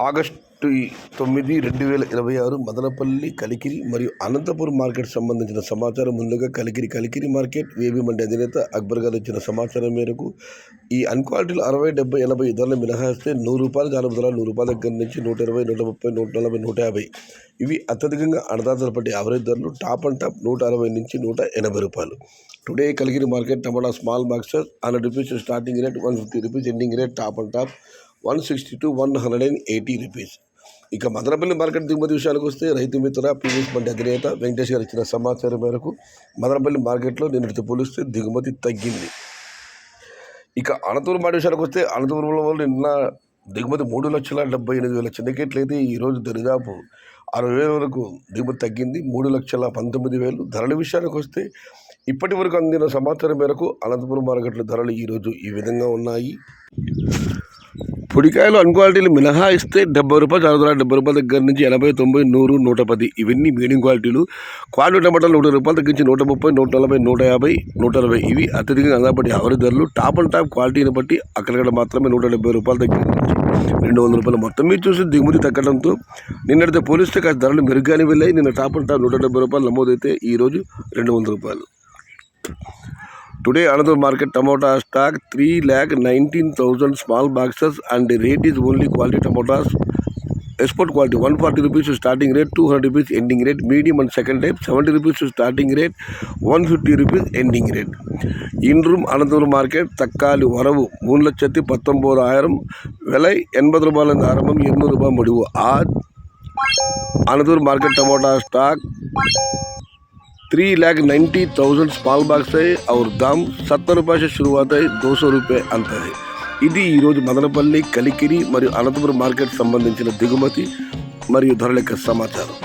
August 9, 2026 Madanapalle, Kalikiri మరియు Anantapuram market సంబంధించిన సమాచారం. ముందుగా కలికిరి మార్కెట్ వేబీ మండి అధినేత అక్బర్ గారు ఇచ్చిన సమాచారం మేరకు ఈ అన్క్వాలిటీలు 60, 70, 80 ధరలు మినహాయిస్తే ₹100 జానపు ధర ₹100 దగ్గర నుంచి 120, 130, 140, 150 ఇవి అత్యధికంగా అన్నదాతల పట్టి యావరేజ్ ధరలు. టాప్ అండ్ టాప్ ₹160 నుంచి ₹180. Today Kalikiri market tomato small boxes ₹100 starting rate, ₹150 ending rate. Top and top 160 to 180 rupees. ఇక మదనపల్లి మార్కెట్ దిగుమతి విషయానికి వస్తే రైతు మిత్ర పీవీఎస్ మండి అధినేత వెంకటేష్ గారు ఇచ్చిన సమాచారం మేరకు మదనపల్లి మార్కెట్లో నిన్నటితో పోలిస్తే దిగుమతి తగ్గింది. ఇక అనంతపురం మార్కెట్ విషయానికి వస్తే అనంతపురంలో నిన్న దిగుమతి 3,78,000 సిండికేట్లు అయితే ఈరోజు దరిదాపు 60,000 వరకు దిగుమతి తగ్గింది. 3,19,000. ధరల విషయానికి వస్తే ఇప్పటి వరకు అందిన సమాచారం మేరకు అనంతపురం మార్కెట్లో ధరలు ఈరోజు ఈ విధంగా ఉన్నాయి. పొడికాయలు అన్క్వాలిటీలు మినహాయిస్తే ₹70 ₹70 దగ్గర నుంచి 80, 90, 100, 110 ఇవన్నీ మీడియం క్వాలిటీలు. క్వాలిటీ టమాటాలు ₹100 తగ్గించి 130, 140, 150, 160 ఇవి అత్యధికంగా అందబట్టి యావరేజ్ ధరలు. టాప్ అండ్ టాప్ క్వాలిటీని బట్టి అక్కడక్కడ మాత్రమే ₹170 దగ్గర నుంచి ₹200. మొత్తం మీరు చూసి దిగుమతి తగ్గడంతో నిన్నటితో పోలిస్తే కాస్త ధరలు మెరుగ్గానే వెళ్ళాయి. నిన్న టాప్ అండ్ టాప్ ₹170 నమోదైతే ఈరోజు ₹200. Today another market tomato stock 3,19,000 small boxes and the rate is only quality tomatoes. Export quality ₹140 starting rate, ₹200 ending rate. Medium and second type ₹70 starting rate, ₹150 ending rate. In room another market తక్కాలి వరవు 3,19,000 వెలై ₹80 ఆరంభం, ₹800 ముడివు. Another market tomato stock 3,90,000 small box है और दाम ₹70 से शुरुआत है, ₹200 अंत है. ఇది ఈరోజు మదనపల్లి, కలికిరి మరియు అనంతపురం మార్కెట్ సంబంధించిన దిగుమతి మరియు ధరల యొక్క సమాచారం.